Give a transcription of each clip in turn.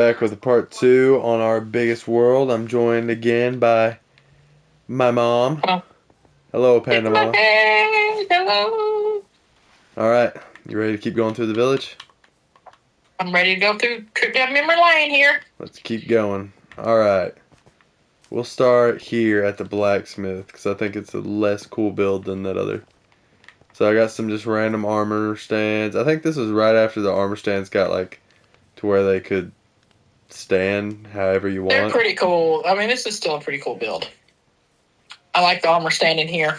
Back with part two on our biggest world. I'm joined again by my mom. Oh, Hello, it's Panda my Mama. dad. Hello. All right, you ready to keep going through the village? I'm ready to go through trip down memory lane here. Let's keep going. All right, we'll start here at the blacksmith because I think it's a less cool build than that other. So I got some just random armor stands. I think this was right after the armor stands got like to where they could stand however you They're want. pretty cool. I mean, this is still a pretty cool build. I like the armor standing here.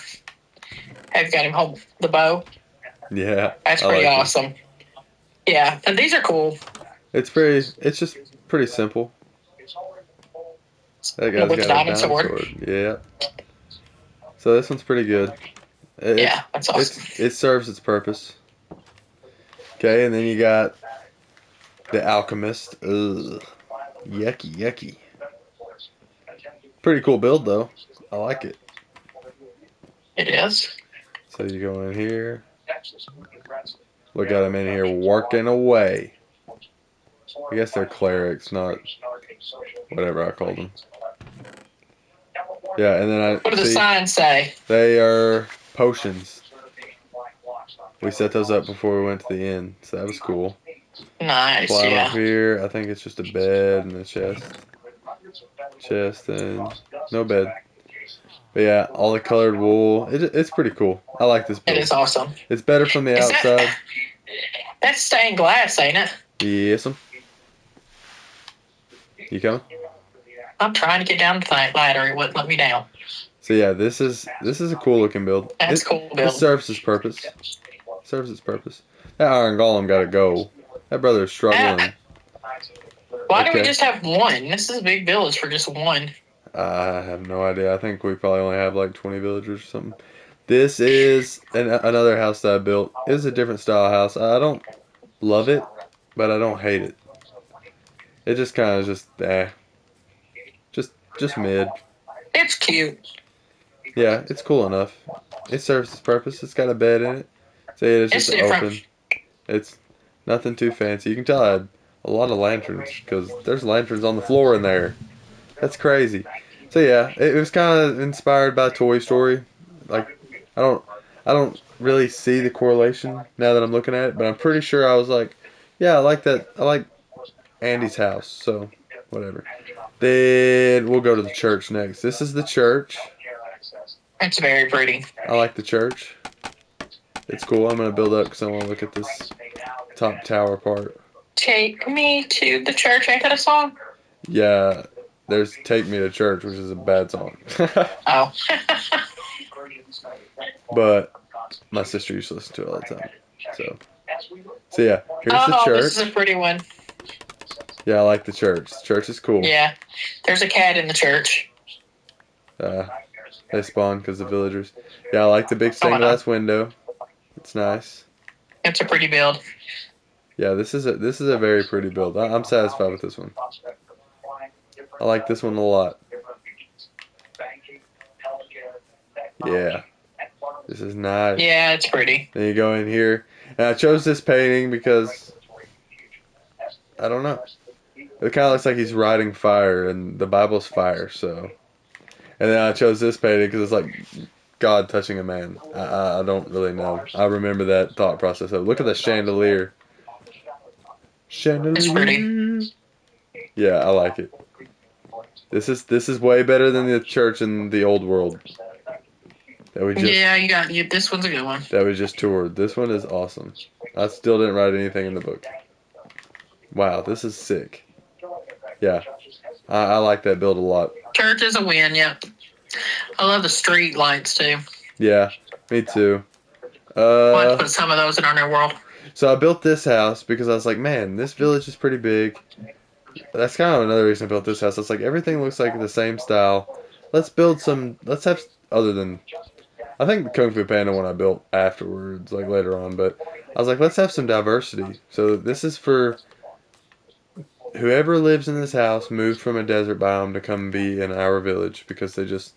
Have got him hold the bow. Yeah, That's I pretty like it. awesome. Yeah, and these are cool. It's just pretty simple. That guy's With the got a diamond diamond sword. sword. Yeah. So this one's pretty good. Yeah, that's awesome. It serves its purpose. Okay, and then you got the alchemist. Ugh. Yucky, yucky. Pretty cool build though. I like it. It is. So you go in here. Look at him in here working away. I guess they're clerics, not whatever I called them. Yeah, and then I What does the see sign say? they are potions. We set those up before we went to the inn, so that was cool. Nice, Climb up yeah. here. I think it's just a bed and a chest. Chest and no bed. But yeah, all the colored wool. It's pretty cool. I like this It build. is awesome. It's better from the Is outside. that's stained glass, ain't it? Yes, you coming? I'm trying to get down the ladder. It wouldn't let me down. So yeah, this is a cool looking build. That's cool It build. serves its purpose. Serves its purpose. That iron golem got to go. That brother is struggling. Why do we Okay. just have one? This is a big village for just one. I have no idea. I think we probably only have like 20 villagers or something. This is another house that I built. It's a different style house. I don't love it, but I don't hate it. It just kind of just mid. It's cute. Yeah, it's cool enough. It serves its purpose. It's got a bed in it. So yeah, it's It's just different. open. It's nothing too fancy. You can tell I had a lot of lanterns because there's lanterns on the floor in there. That's crazy. So yeah, it was kind of inspired by Toy Story. Like I don't I don't really see the correlation now that I'm looking at it, but I'm pretty sure I was like, yeah, I like that. I like Andy's house. So whatever. Then we'll go to the church next. This is the church. It's very pretty. I like the church. It's cool. I'm gonna build up because I want to look at this top tower part. Take me to the church. Ain't that a song? Yeah, there's "Take Me to Church," which is a bad song. Oh. But my sister used to listen to it all the time. So yeah, here's the Oh, church. this is a pretty one. Yeah, I like the church. The church is cool. Yeah. There's a cat in the church. They spawn because the villagers. Yeah, I like the big stained glass window. It's nice. It's a pretty build. Yeah, this is a very pretty build. I'm satisfied with this one. I like this one a lot. Yeah, this is nice. Yeah, it's pretty. Then you go in here, and I chose this painting because I don't know. It kind of looks like he's riding fire, and the Bible's fire. So, and then I chose this painting because it's like God touching a man. I don't really know. I remember that thought process. Look at the chandelier. Chandelier. It's pretty. Yeah, I like it. This is way better than the church in the old world. Yeah, this one's a good one. That we just toured. This one is awesome. I still didn't write anything in the book. Wow, this is sick. Yeah, I like that build a lot. Church is a win, yep. I love the street lights too. Yeah, me too. We'll have to put some of those in our new world. So I built this house because I was like, man, this village is pretty big. That's kind of another reason I built this house. It's like everything looks like the same style. Let's have other than I think the Kung Fu Panda one I built afterwards, like later on, but I was like, let's have some diversity. So this is for whoever lives in this house moved from a desert biome to come be in our village because they just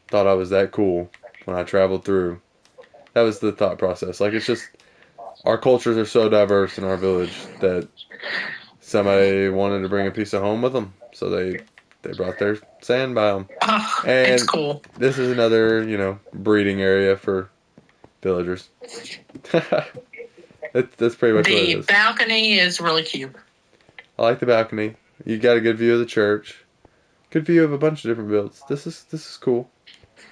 thought I was that cool when I traveled through. That was the thought process. Like it's just our cultures are so diverse in our village that somebody wanted to bring a piece of home with them, so they brought their sand biome. It's And cool. this is another, you know, breeding area for villagers. That's pretty much what it The is. balcony is really cute. I like the balcony. You got a good view of the church. Good view of a bunch of different builds. This is cool.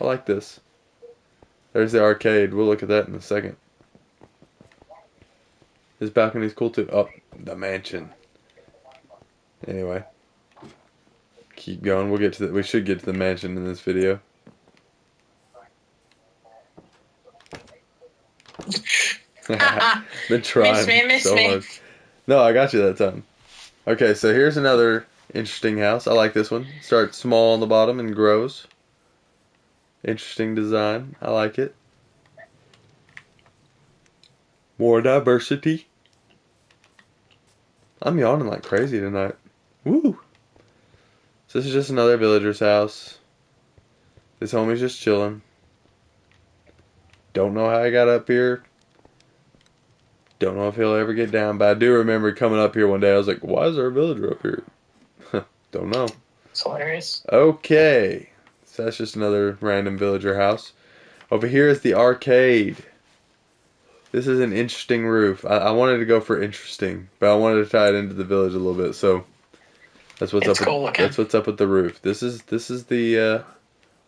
I like this. There's the arcade. We'll look at that in a second. This balcony's cool too. Oh, the mansion. Anyway, keep going. We'll get to the. We should get to the mansion in this video. Been trying Miss so me. hard. No, I got you that time. Okay, so here's another interesting house. I like this one. Starts small on the bottom and grows. Interesting design. I like it. More diversity. I'm yawning like crazy tonight. Woo! So this is just another villager's house. This homie's just chilling. Don't know how I got up here. Don't know if he'll ever get down, but I do remember coming up here one day. I was like, why is there a villager up here? Don't know. It's hilarious. Okay. So that's just another random villager house. Over here is the arcade. This is an interesting roof. I wanted to go for interesting, but I wanted to tie it into the village a little bit. So that's what's It's up. cool looking. That's what's up with the roof. This is the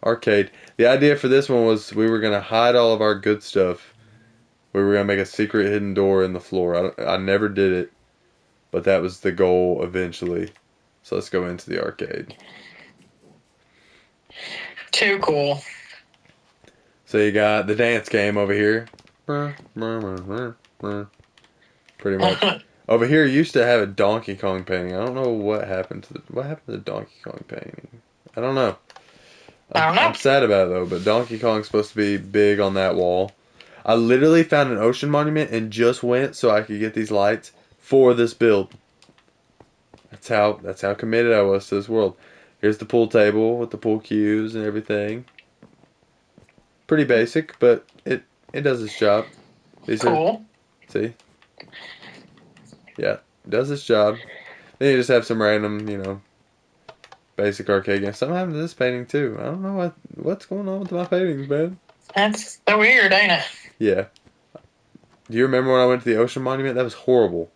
arcade. The idea for this one was we were gonna hide all of our good stuff. We were gonna make a secret hidden door in the floor. I never did it, but that was the goal eventually. So let's go into the arcade. Too cool. So you got the dance game over here. Pretty much. Over here used to have a Donkey Kong painting. I don't know what happened to the Donkey Kong painting. I don't know. I don't know. I'm sad about it though, but Donkey Kong's supposed to be big on that wall. I literally found an ocean monument and just went so I could get these lights for this build. That's how committed I was to this world. Here's the pool table with the pool cues and everything. Pretty basic, but it does its job. These Cool. See? Yeah, it does its job. Then you just have some random, basic arcade games. Something happened to this painting too. I don't know what's going on with my paintings, man. That's so weird, ain't it? Yeah. Do you remember when I went to the ocean monument? That was horrible.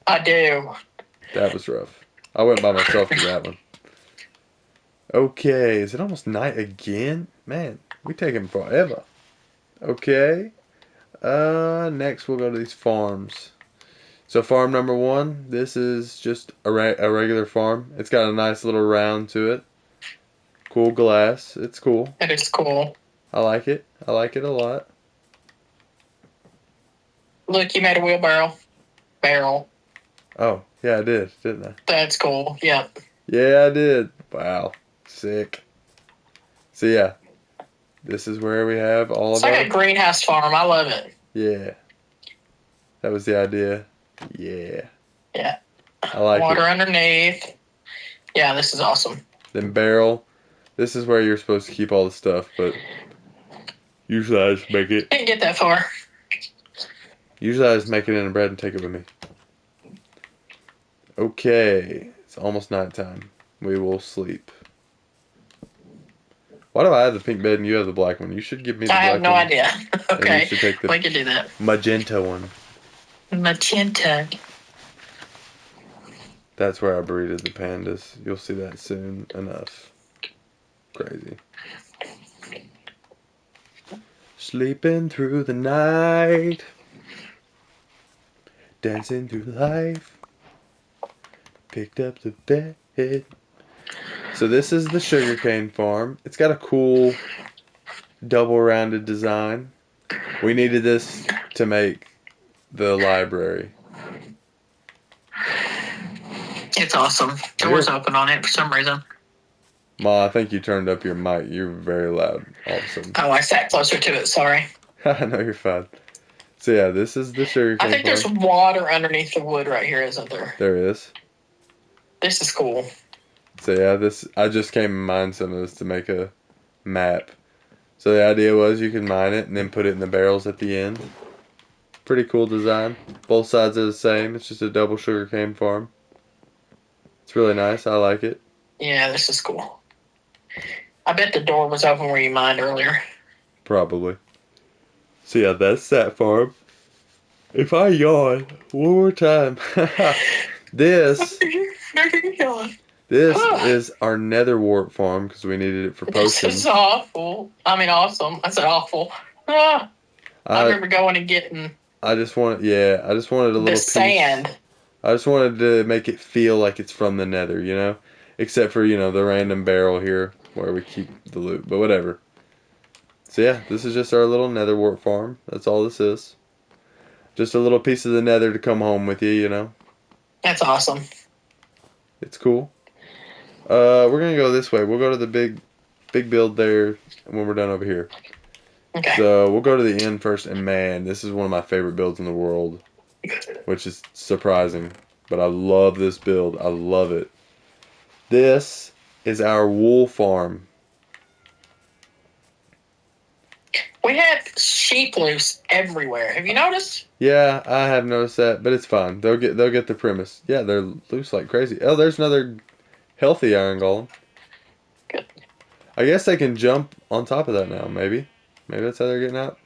I do. That was rough. I went by myself to that one. Okay, is it almost night again? Man, we taking forever. Okay. Next we'll go to these farms. So farm number 1, this is just a regular farm. It's got a nice little round to it. Cool glass. It's cool. It is cool. I like it. I like it a lot. Look, you made a wheelbarrow. Barrel. Oh, yeah, I did, didn't I? That's cool. Yep. Yeah, I did. Wow. Sick. So yeah, this is where we have all It's of like our... a greenhouse farm. I love it. Yeah. That was the idea. Yeah. Yeah. I like Water it. underneath. Yeah, this is awesome. Then barrel. This is where you're supposed to keep all the stuff, but usually I just make it. Didn't get that far. Usually I just make it in a bread and take it with me. Okay. It's almost nighttime. We will sleep. Why do I have the pink bed and you have the black one? You should give me the I black have no one. idea. And Okay. you should take the We can do that. magenta one. Magenta. That's where I breeded the pandas. You'll see that soon enough. Crazy. Sleeping through the night. Dancing through life. Picked up the bed. So this is the sugarcane farm. It's got a cool double-rounded design. We needed this to make the library. It's awesome. Doors open on it for some reason. Ma, I think you turned up your mic. You're very loud all of a sudden. Oh, I sat closer to it. Sorry. I know you're fine. So yeah, this is the sugarcane I think farm. there's water underneath the wood right here, isn't there? There is. This is cool. So yeah, I just came in mind some of this to make a map. So the idea was you can mine it and then put it in the barrels at the end. Pretty cool design. Both sides are the same. It's just a double sugarcane farm. It's really nice. I like it. Yeah, this is cool. I bet the door was open where you mined earlier. Probably. So yeah, that's that farm. If I yawn one more time, this this is our nether wart farm because we needed it for This is potions. awful. I mean, awesome. I said awful. I I remember going and getting I just wanted I just wanted a the little piece. sand. I just wanted to make it feel like it's from the nether, you know? Except for, the random barrel here where we keep the loot, but whatever. So yeah, this is just our little nether wart farm. That's all this is. Just a little piece of the nether to come home with you, you know? That's awesome. It's cool. We're gonna go this way. We'll go to the big build there when we're done over here. Okay. So we'll go to the end first, and man, this is one of my favorite builds in the world, which is surprising. But I love this build. I love it. This is our wool farm. We have sheep loose everywhere. Have you noticed? Yeah, I have noticed that, but it's fine. They'll get the premise. Yeah, they're loose like crazy. Oh, there's another healthy iron golem. Good. I guess they can jump on top of that now. Maybe that's how they're getting out.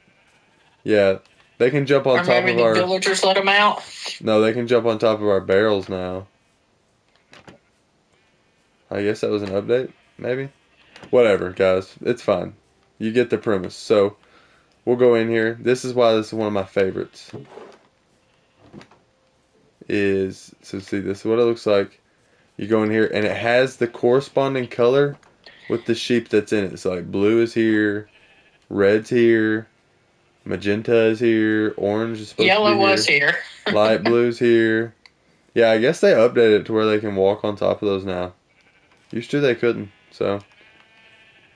Yeah, they can jump on Or top maybe of the our. villagers let them out. No, they can jump on top of our barrels now. I guess that was an update. Maybe. Whatever, guys. It's fine. You get the premise. So we'll go in here. This is why this is one of my favorites. So see, this is what it looks like. You go in here, and it has the corresponding color with the sheep that's in it. So like blue is here, red's here, magenta is here, orange is supposed to Yellow be was here, here. light blue's here. Yeah, I guess they updated it to where they can walk on top of those now. Used to they couldn't, so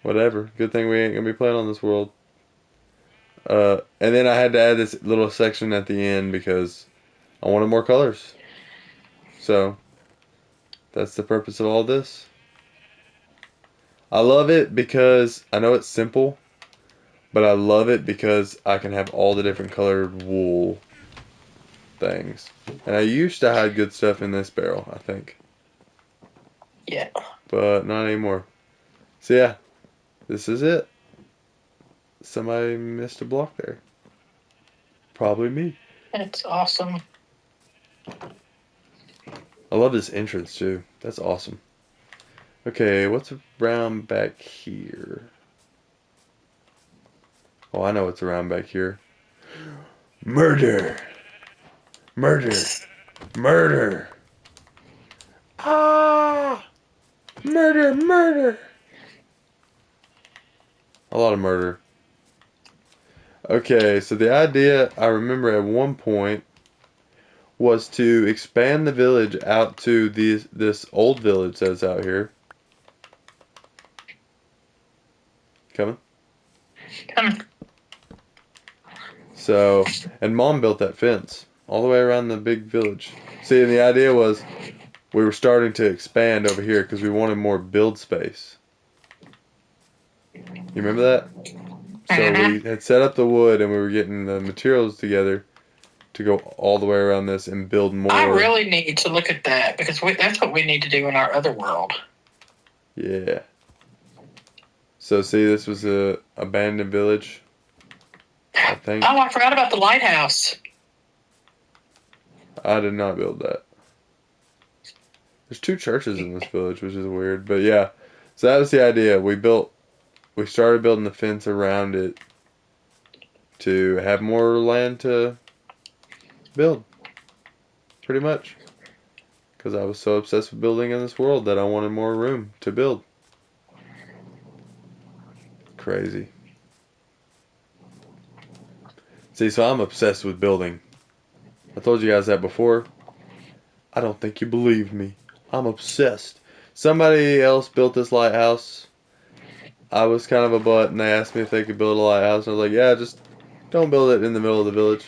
whatever. Good thing we ain't gonna be playing on this world. And then I had to add this little section at the end because I wanted more colors. So that's the purpose of all this. I love it because I know it's simple, but I love it because I can have all the different colored wool things. And I used to hide good stuff in this barrel, I think. Yeah. But not anymore. So yeah, this is it. Somebody missed a block there. Probably me. That's awesome. I love this entrance too. That's awesome. Okay, what's around back here? Oh, I know what's around back here. Murder! Murder! Murder! Ah! Murder! Murder! A lot of murder. Okay, so the idea I remember at one point was to expand the village out to this old village that's out here. Coming? Coming. So, and Mom built that fence all the way around the big village. See, and the idea was we were starting to expand over here because we wanted more build space. You remember that? So we had set up the wood and we were getting the materials together to go all the way around this and build more. I really need to look at that because that's what we need to do in our other world. Yeah. So see, this was a abandoned village, I think. Oh, I forgot about the lighthouse. I did not build that. There's 2 churches in this village, which is weird. But yeah, so that was the idea. We started building the fence around it to have more land to build, pretty much. Because I was so obsessed with building in this world that I wanted more room to build. Crazy. See, so I'm obsessed with building. I told you guys that before. I don't think you believe me. I'm obsessed. Somebody else built this lighthouse. I was kind of a butt, and they asked me if they could build a lighthouse. And I was like, yeah, just don't build it in the middle of the village.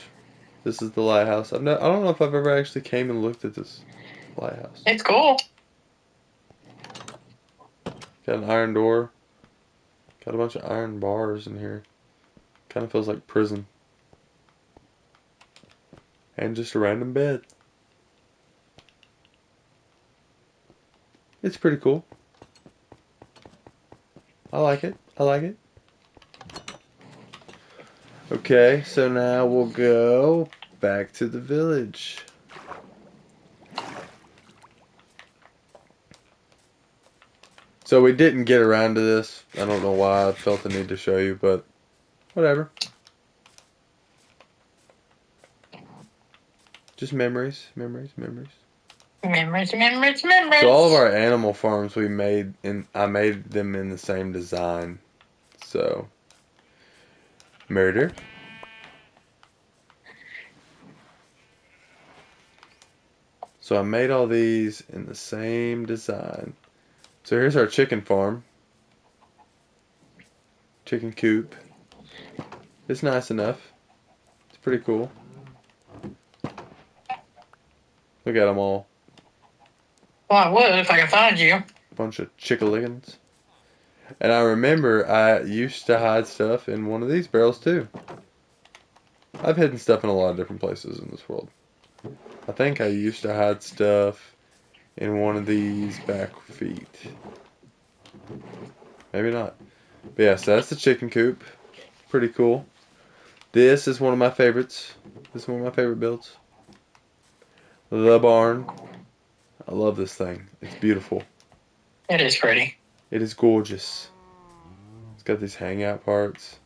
This is the lighthouse. I don't know if I've ever actually came and looked at this lighthouse. It's cool. Got an iron door. Got a bunch of iron bars in here. Kind of feels like prison. And just a random bed. It's pretty cool. I like it. I like it. Okay, so now we'll go back to the village. So we didn't get around to this. I don't know why I felt the need to show you, but whatever. Just memories, memories, memories. Memories, memories, memories. So all of our animal farms we made, I made them in the same design. So murder. So I made all these in the same design. So here's our chicken farm. Chicken coop. It's nice enough. It's pretty cool. Look at them all. Well, I would if I could find you. Bunch of chickaliggins. And I remember I used to hide stuff in one of these barrels too. I've hidden stuff in a lot of different places in this world. I think I used to hide stuff in one of these back feet. Maybe not. But yeah, so that's the chicken coop. Pretty cool. This is one of my favorites. This is one of my favorite builds. The barn. I love this thing. It's beautiful. It is pretty. It is gorgeous. It's got these hangout parts.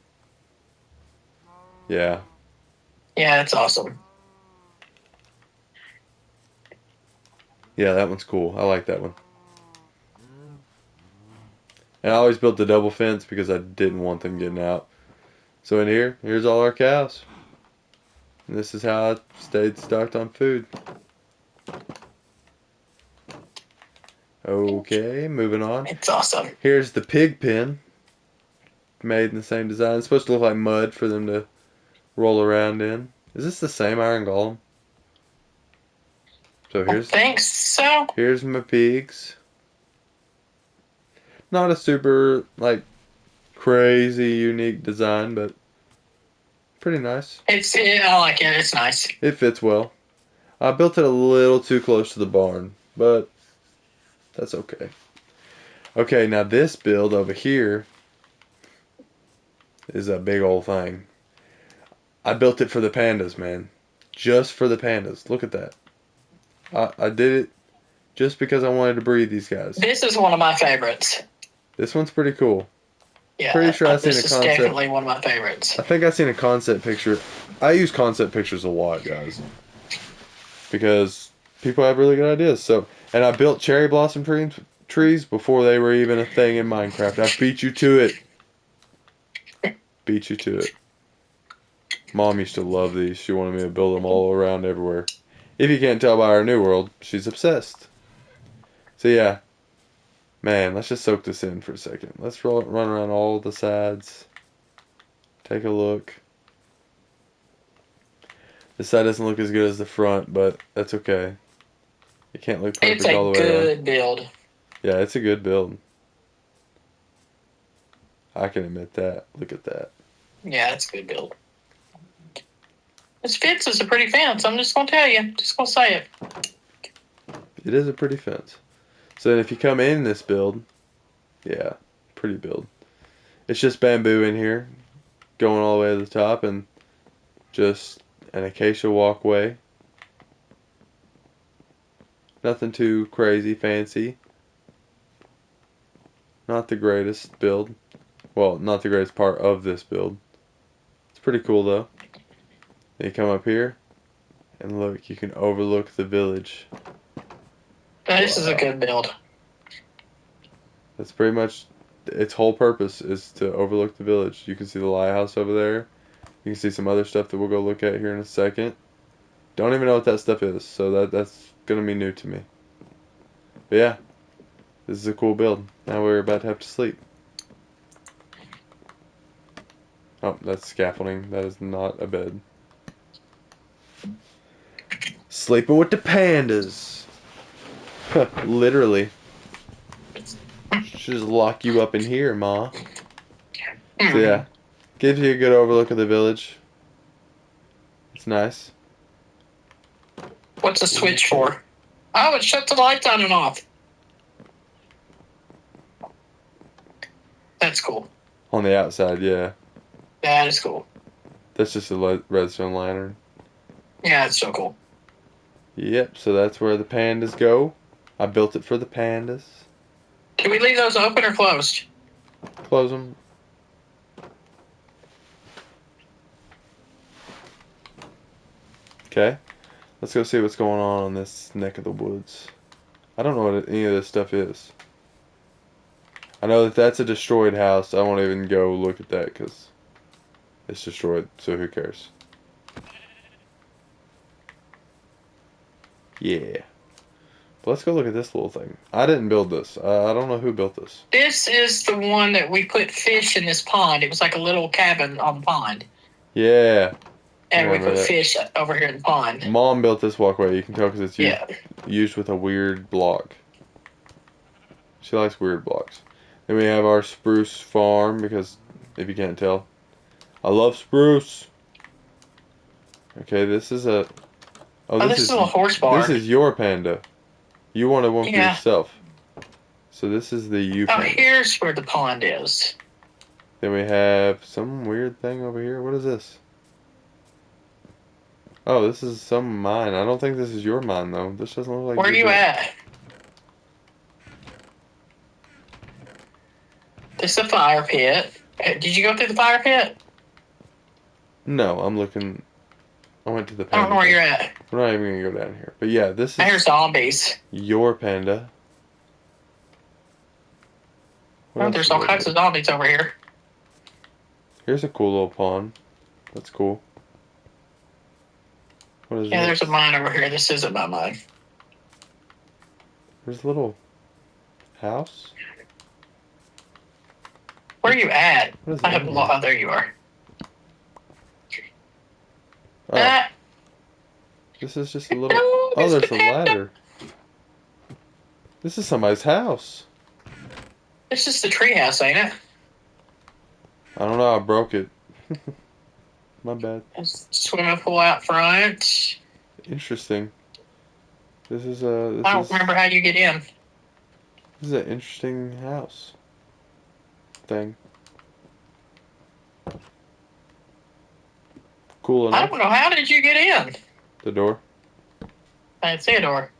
Yeah. Yeah, it's awesome. Yeah, that one's cool. I like that one. And I always built the double fence because I didn't want them getting out. So in here, here's all our cows. And this is how I stayed stocked on food. Okay, moving on. It's awesome. Here's the pig pen. Made in the same design. It's supposed to look like mud for them to roll around in. Is this the same iron golem? So I think so. here's my pigs. Not a super like crazy unique design, but pretty nice. I like it. It's nice. It fits well. I built it a little too close to the barn, but that's okay. Okay, now this build over here is a big old thing. I built it for the pandas, man. Just for the pandas. Look at that. I did it just because I wanted to breed these guys. This is one of my favorites. This one's pretty cool. Yeah, Pretty sure I've seen a this is concept. definitely one of my favorites. I think I've seen a concept picture. I use concept pictures a lot, guys, because people have really good ideas. So, and I built cherry blossom trees before they were even a thing in Minecraft. I beat you to it. Beat you to it. Mom used to love these. She wanted me to build them all around everywhere. If you can't tell by our new world, she's obsessed. So yeah, man, let's just soak this in for a second. Let's run around all the sides. Take a look. The side doesn't look as good as the front, but that's okay. It can't look perfect It's a all the way around. good build. Yeah, it's a good build. I can admit that. Look at that. Yeah, it's a good build. This fence is a pretty fence. I'm just gonna tell you. Just gonna say it. It is a pretty fence. So then if you come in this build, yeah, pretty build. It's just bamboo in here, going all the way to the top, and just an acacia walkway. Nothing too crazy, fancy. Not the greatest build. Well, not the greatest part of this build. It's pretty cool though. Then you come up here, and look, you can overlook the village. This is a good build. That's pretty much its whole purpose is to overlook the village. You can see the lighthouse over there. You can see some other stuff that we'll go look at here in a second. Don't even know what that stuff is, so that's gonna be new to me. But yeah, this is a cool build. Now we're about to have to sleep. Oh, that's scaffolding. That is not a bed. Sleeping with the pandas. Literally. Should just lock you up in here, Ma. So yeah, gives you a good overlook of the village. It's nice. What's the switch for? Oh, it shuts the lights on and off. That's cool. On the outside, yeah. That is cool. That's just a redstone lantern. Yeah, it's so cool. Yep, so that's where the pandas go. I built it for the pandas. Can we leave those open or closed? Close them. Okay, let's go see what's going on this neck of the woods. I don't know what any of this stuff is. I know that that's a destroyed house. I won't even go look at that because it's destroyed, so who cares? Yeah. But let's go look at this little thing. I didn't build this. I don't know who built this. This is the one that we put fish in this pond. It was like a little cabin on the pond. Yeah. And we Remember put that. fish over here in the pond. Mom built this walkway. You can tell because it's Yeah. used with a weird block. She likes weird blocks. Then we have our spruce farm because, if you can't tell, I love spruce. Okay, this is a... Oh, this is a horse barn. This is your panda. You wanted one for Yeah. yourself. So this is the you Oh, panda. here's where the pond is. Then we have some weird thing over here. What is this? Oh, this is some mine. I don't think this is your mine, though. This doesn't look like... Where are you at? This is a fire pit. Did you go through the fire pit? No, I'm looking... I went to the I panda. don't know where thing. you're at. We're not even going to go down here. But yeah, this I hear is zombies. your panda. What Oh, else there's is all over kinds here? of zombies over here. Here's a cool little pond. That's cool. What is Yeah, this? there's a mine over here. This isn't my mine. There's a little house. Where are you at? What is I that have in a here? Oh, there you are. Oh, Ah, this is just a little... no, Oh, Mr. there's a Panda. ladder. This is somebody's house. It's just the treehouse, ain't it? I don't know. I broke it. My bad. There's a swimming pool out front. Interesting. This is a... I don't remember how you get in. This is an interesting house. Thing. Cool I enough. don't know. How did you get in? The door. I didn't see a door.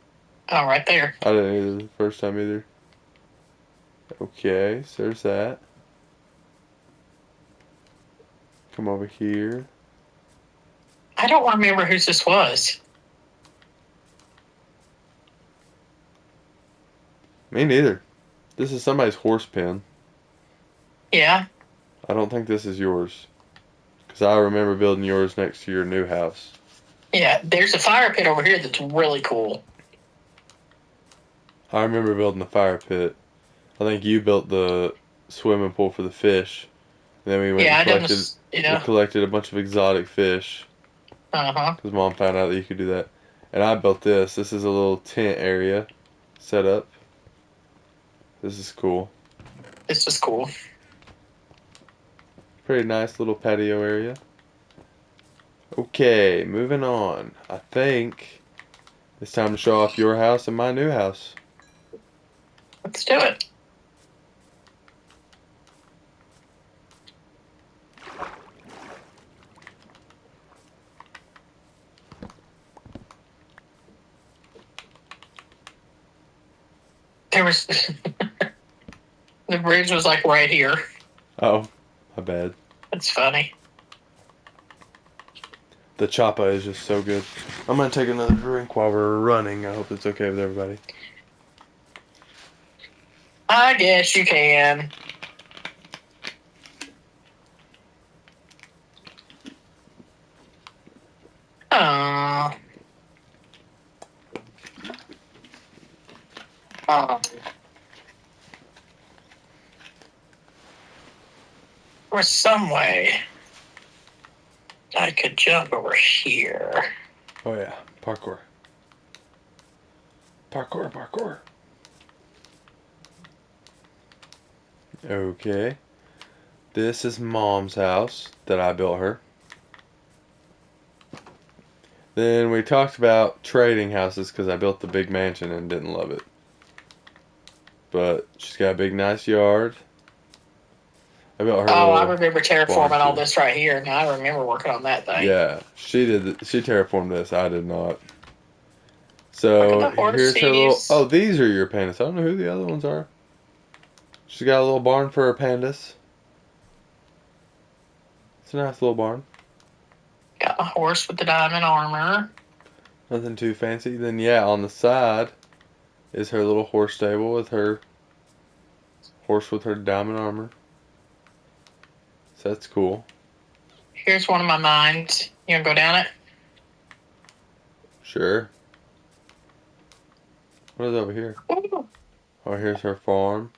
Oh, right there. I didn't either the first time either. Okay, so there's that. Come over here. I don't remember whose this was. Me neither. This is somebody's horse pen. Yeah. I don't think this is yours. Because I remember building yours next to your new house. Yeah, there's a fire pit over here that's really cool. I remember building the fire pit. I think you built the swimming pool for the fish. And then we went Yeah, I and done collected, this, we collected a bunch of exotic fish. Uh-huh. Because Mom found out that you could do that. And I built this. This is a little tent area set up. This is cool. It's just cool. Pretty nice little patio area. Okay, moving on. I think it's time to show off your house and my new house. Let's do it. There was the bridge was like right here. Oh, my bad. That's funny. The choppa is just so good. I'm gonna take another drink while we're running. I hope it's okay with everybody. I guess you can. Oh. Oh. There's some way I could jump over here. Oh yeah, parkour. Parkour, parkour. Okay. This is Mom's house that I built her. Then we talked about trading houses because I built the big mansion and didn't love it. But she's got a big nice yard. I built her Oh, I little remember barn terraforming all too. this right here. Now I remember working on that thing. Yeah, she did. She terraformed this. I did not. Look at So the here's her little. Oh, horses. these are your pandas. I don't know who the other ones are. She's got a little barn for her pandas. It's a nice little barn. Got my horse with the diamond armor. Nothing too fancy. Then yeah, on the side is her little horse stable with her horse with her diamond armor. So that's cool. Here's one of my mines. You gonna go down it? Sure. What is over here? Ooh. Oh, here's her farm.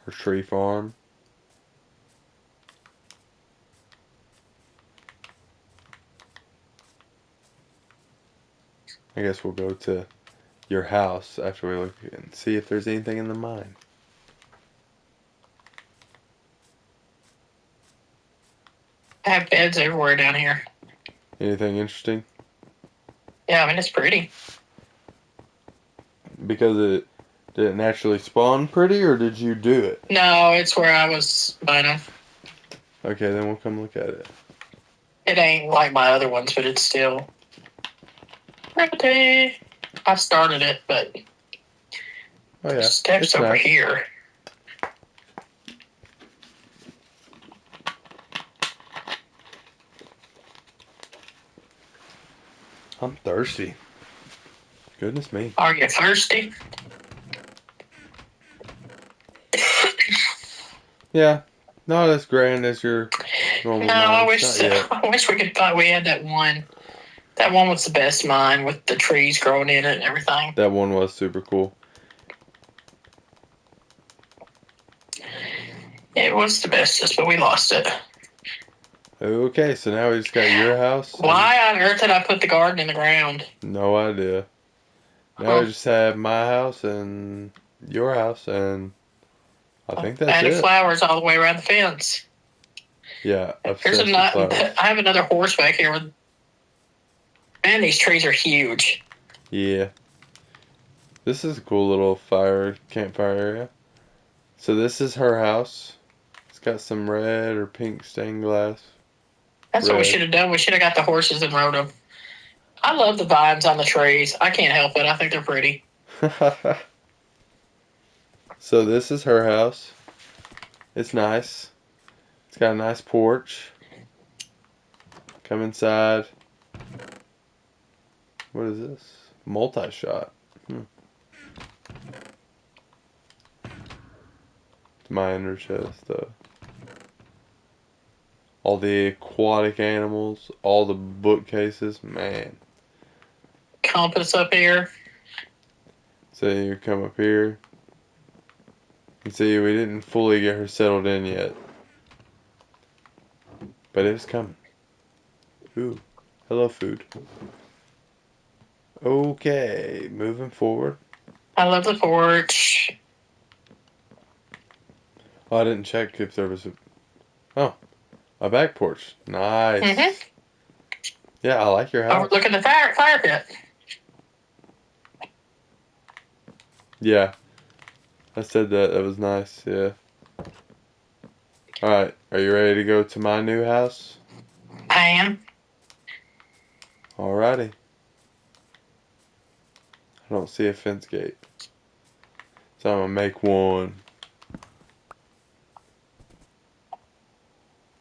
Her tree farm. I guess we'll go to your house after we look and see if there's anything in the mine. I have beds everywhere down here. Anything interesting? Yeah, I mean, it's pretty. Because it did it naturally spawn pretty, or did you do it? No, it's where I was mining. Okay, then we'll come look at it. It ain't like my other ones, but it's still pretty. I started it, but Oh yeah, there's steps it's over nice. here. I'm thirsty. Goodness me. Are you thirsty? Yeah, not as grand as your normal No, I mines. wish Not yet. I wish we could find we had that one. That one was the best mine with the trees growing in it and everything. That one was super cool. It was the bestest, but we lost it. Okay, so now we just got your house. Why on earth did I put the garden in the ground? No idea. Now Huh. we just have my house and your house, and I think that's Added it. flowers all the way around the fence. Yeah, There's obsessed with flowers. I have another horse back here with. Man, these trees are huge. Yeah. This is a cool little campfire area. So this is her house. It's got some red or pink stained glass. That's what we Red. should have done. We should have got the horses and rode them. I love the vines on the trees. I can't help it. I think they're pretty. So this is her house. It's nice. It's got a nice porch. Come inside. What is this? Multi-shot. It's my ender chest. All the aquatic animals. All the bookcases. Man. Compass up here. So you come up here. And see, we didn't fully get her settled in yet. But it's coming. Ooh. Hello, food. Okay, moving forward. I love the porch. Oh, I didn't check if there was a back porch. Nice. Mm-hmm. Yeah, I like your house. Overlooking the fire pit. Yeah, I said that. That was nice. Yeah. All right, are you ready to go to my new house? I am. Alrighty. I don't see a fence gate, so I'm gonna make one.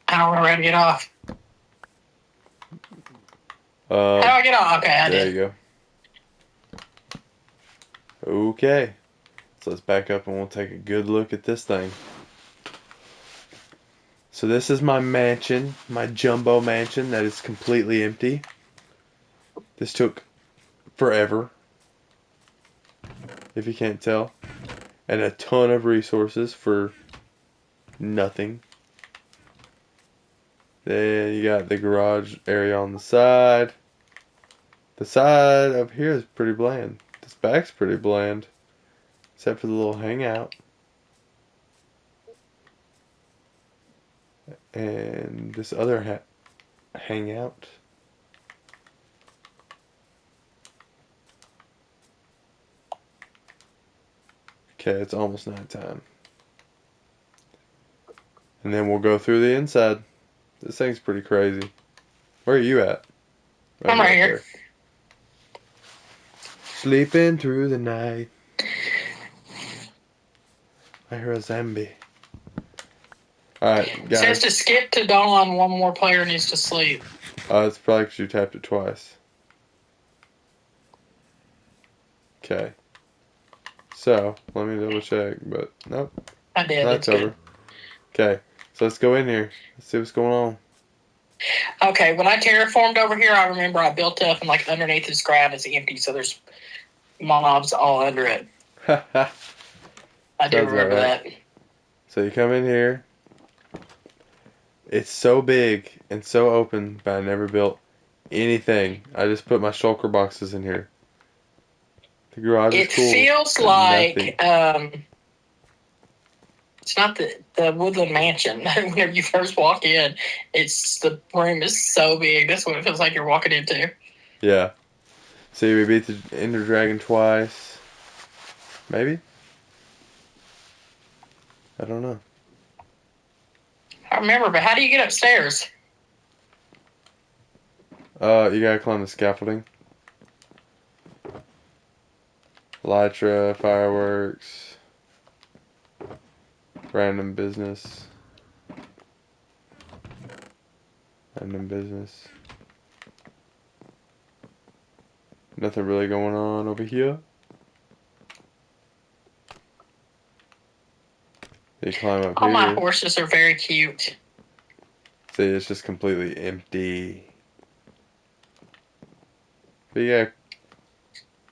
I don't know where to get off. Uh, How do I get off? Okay, I there did. you go. Okay, so let's back up and we'll take a good look at this thing. So this is my mansion, my jumbo mansion that is completely empty. This took forever, if you can't tell, and a ton of resources for nothing. Then you got the garage area on the side. The side up here is pretty bland. This back's pretty bland, except for the little hangout. And this other hangout. Okay, it's almost nighttime. And then we'll go through the inside. This thing's pretty crazy. Where are you at? Oh, I'm you're right up here. there. Sleeping through the night. I hear a zombie. Alright, It says guys. to skip to dawn. One more player needs to sleep. It's probably because you tapped it twice. Okay. So, let me double check, but nope. I did. Night's It's over. good. Okay, so let's go in here. Let's see what's going on. Okay, when I terraformed over here, I remember I built up and like underneath this ground is empty, so there's mobs all under it. I do Sounds about remember right. that. So you come in here. It's so big and so open, but I never built anything. I just put my shulker boxes in here. The garage is It cool. feels but like nothing. it's not the Woodland Mansion. Whenever you first walk in, it's the room is so big. That's what it feels like you're walking into. Yeah. See, we beat the Ender Dragon twice. Maybe? I don't know. I remember, but how do you get upstairs? You gotta climb the scaffolding. Elytra, fireworks, random business. Random business. Nothing really going on over here. You climb up All my here. horses are very cute. See, it's just completely empty. But you got a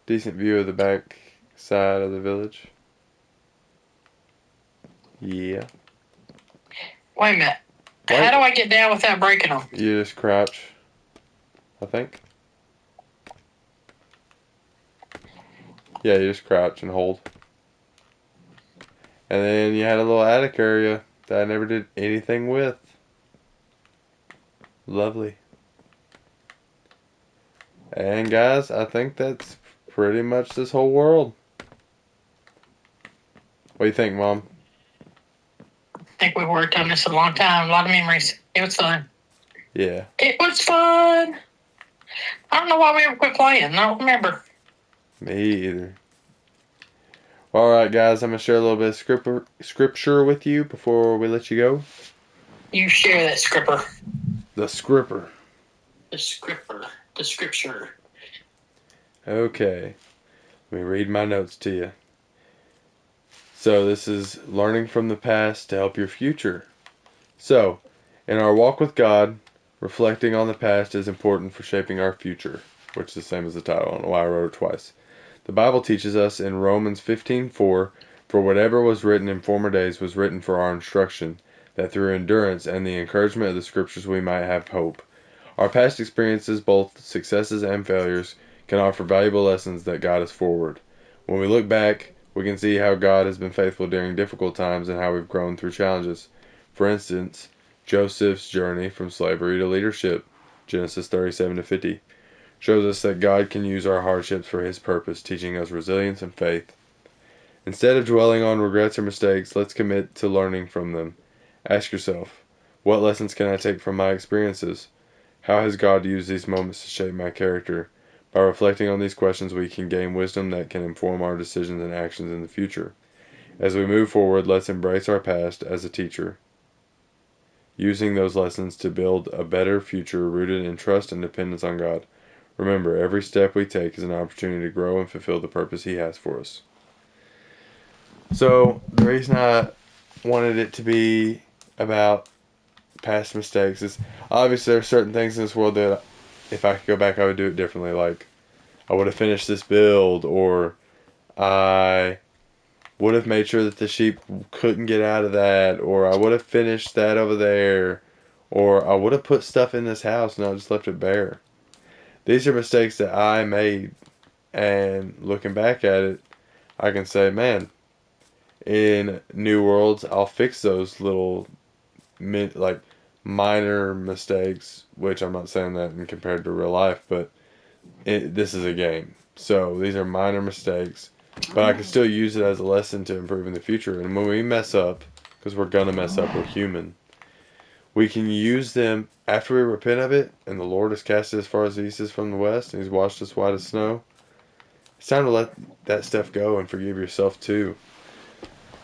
decent view of the back side of the village. Yeah. Wait a minute. Why? How do I get down without breaking them? You just crouch, I think. Yeah, you just crouch and hold. And then you had a little attic area that I never did anything with. Lovely. And guys, I think that's pretty much this whole world. What do you think, Mom? I think we worked on this a long time. A lot of memories. It was fun. Yeah. It was fun. I don't know why we ever quit playing. I don't remember. Me either. Alright, guys, I'm going to share a little bit of scripture with you before we let you go. You share that scripper. The scripper. The scripper. The scripture. Okay. Let me read my notes to you. So, this is learning from the past to help your future. So, in our walk with God, reflecting on the past is important for shaping our future, which is the same as the title. I don't know why I wrote it twice. The Bible teaches us in Romans 15:4, "For whatever was written in former days was written for our instruction, that through endurance and the encouragement of the Scriptures we might have hope." Our past experiences, both successes and failures, can offer valuable lessons that guide us forward. When we look back, we can see how God has been faithful during difficult times and how we've grown through challenges. For instance, Joseph's journey from slavery to leadership, Genesis 37-50. Shows us that God can use our hardships for His purpose, teaching us resilience and faith. Instead of dwelling on regrets or mistakes, let's commit to learning from them. Ask yourself, what lessons can I take from my experiences? How has God used these moments to shape my character? By reflecting on these questions, we can gain wisdom that can inform our decisions and actions in the future. As we move forward, let's embrace our past as a teacher, using those lessons to build a better future rooted in trust and dependence on God. Remember, every step we take is an opportunity to grow and fulfill the purpose He has for us. So, the reason I wanted it to be about past mistakes is obviously there are certain things in this world that if I could go back, I would do it differently. Like, I would have finished this build, or I would have made sure that the sheep couldn't get out of that, or I would have finished that over there, or I would have put stuff in this house and not just left it bare. These are mistakes that I made, and looking back at it, I can say, man, in New Worlds, I'll fix those little, like, minor mistakes, which I'm not saying that in compared to real life, but this is a game. So these are minor mistakes, but I can still use it as a lesson to improve in the future. And when we mess up, because we're gonna mess up, we're human, we can use them after we repent of it, and the Lord has cast it as far as the east is from the west, and He's washed us white as snow. It's time to let that stuff go and forgive yourself too.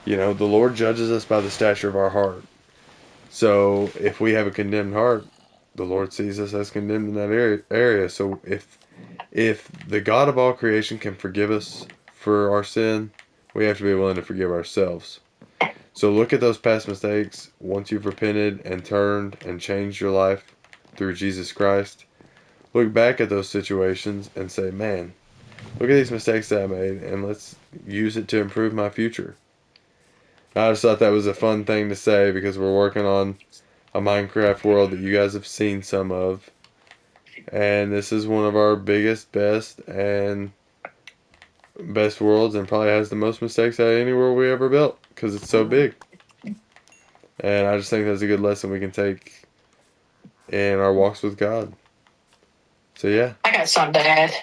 You know, the Lord judges us by the stature of our heart. So if we have a condemned heart, the Lord sees us as condemned in that area. So if the God of all creation can forgive us for our sin, we have to be willing to forgive ourselves. So look at those past mistakes once you've repented and turned and changed your life through Jesus Christ. Look back at those situations and say, man, look at these mistakes that I made, and let's use it to improve my future. I just thought that was a fun thing to say because we're working on a Minecraft world that you guys have seen some of. And this is one of our biggest, best worlds, and probably has the most mistakes out of any world we ever built because it's so big. And I just think that's a good lesson we can take in our walks with God. So yeah. I got some, Dad.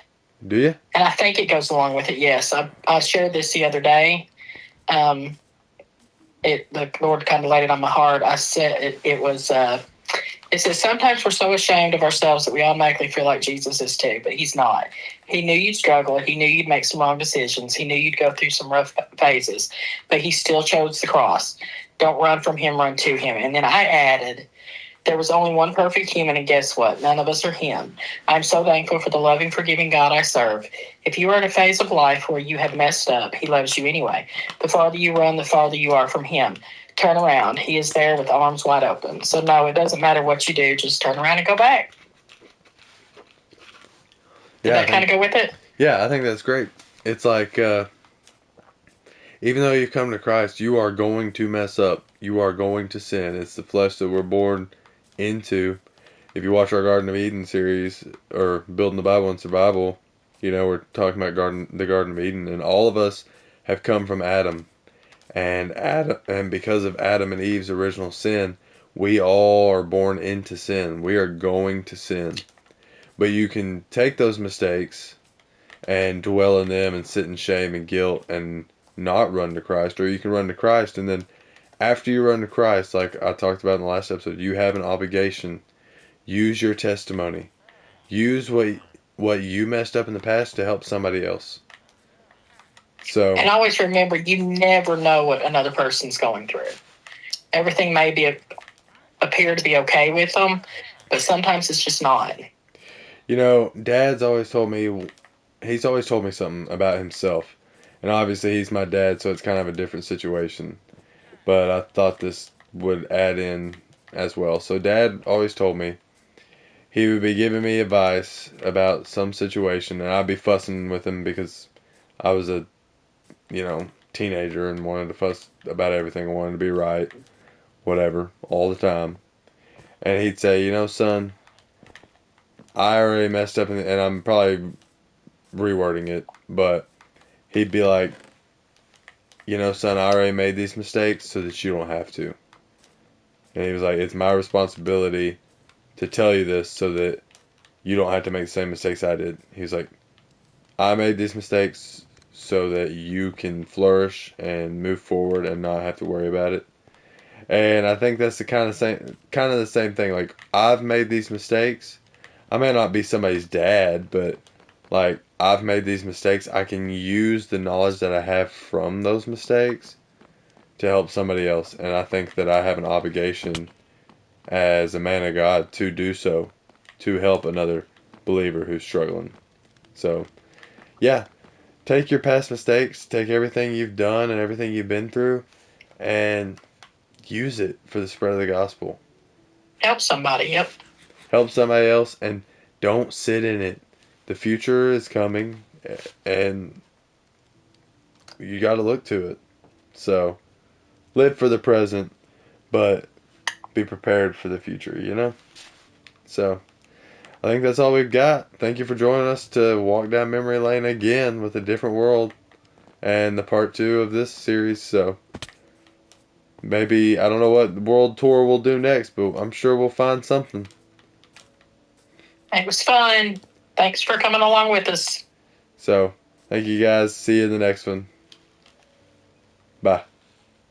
Do you? And I think it goes along with it, yes. I shared this the other day. The Lord kind of laid it on my heart. I said it says, sometimes we're so ashamed of ourselves that we automatically feel like Jesus is too, but He's not. He knew you'd struggle. He knew you'd make some wrong decisions. He knew you'd go through some rough phases, but He still chose the cross. Don't run from Him, run to Him. And then I added, there was only one perfect human, and guess what? None of us are Him. I'm so thankful for the loving, forgiving God I serve. If you are in a phase of life where you have messed up, He loves you anyway. The farther you run, the farther you are from Him. Turn around. He is there with arms wide open. So no, it doesn't matter what you do. Just turn around and go back. Did that kind of go with it? Yeah, I think that's great. It's like, even though you've come to Christ, you are going to mess up. You are going to sin. It's the flesh that we're born into. If you watch our Garden of Eden series, or Building the Bible and Survival, you know, we're talking about the Garden of Eden, and all of us have come from Adam. And because of Adam and Eve's original sin, we all are born into sin. We are going to sin. But you can take those mistakes and dwell in them and sit in shame and guilt and not run to Christ, or you can run to Christ, and then after you run to Christ, like I talked about in the last episode, you have an obligation. Use your testimony. Use what you messed up in the past to help somebody else. So, and always remember, you never know what another person's going through. Everything may appear to be okay with them, but sometimes it's just not. You know, Dad's always told me, he's always told me something about himself. And obviously he's my dad, so it's kind of a different situation. But I thought this would add in as well. So Dad always told me he would be giving me advice about some situation, and I'd be fussing with him because I was a, teenager and wanted to fuss about everything. I wanted to be right, whatever, all the time. And he'd say, son, I already messed up, and I'm probably rewording it, but he'd be like, son, I already made these mistakes so that you don't have to. And he was like, it's my responsibility to tell you this so that you don't have to make the same mistakes I did. He's like, I made these mistakes so that you can flourish and move forward and not have to worry about it. And I think that's the kind of the same thing. Like, I've made these mistakes. I may not be somebody's dad, but like, I've made these mistakes. I can use the knowledge that I have from those mistakes to help somebody else. And I think that I have an obligation as a man of God to do so, to help another believer who's struggling. So, yeah, take your past mistakes, take everything you've done and everything you've been through, and use it for the spread of the gospel. Help somebody, yep. Help somebody else, and don't sit in it. The future is coming, and you got to look to it. So, live for the present, but be prepared for the future, So, I think that's all we've got. Thank you for joining us to walk down memory lane again with a different world and the part 2 of this series. So, maybe, I don't know what the world tour will do next, but I'm sure we'll find something. It was fun. Thanks for coming along with us. So, Thank you guys. See you in the next one. Bye.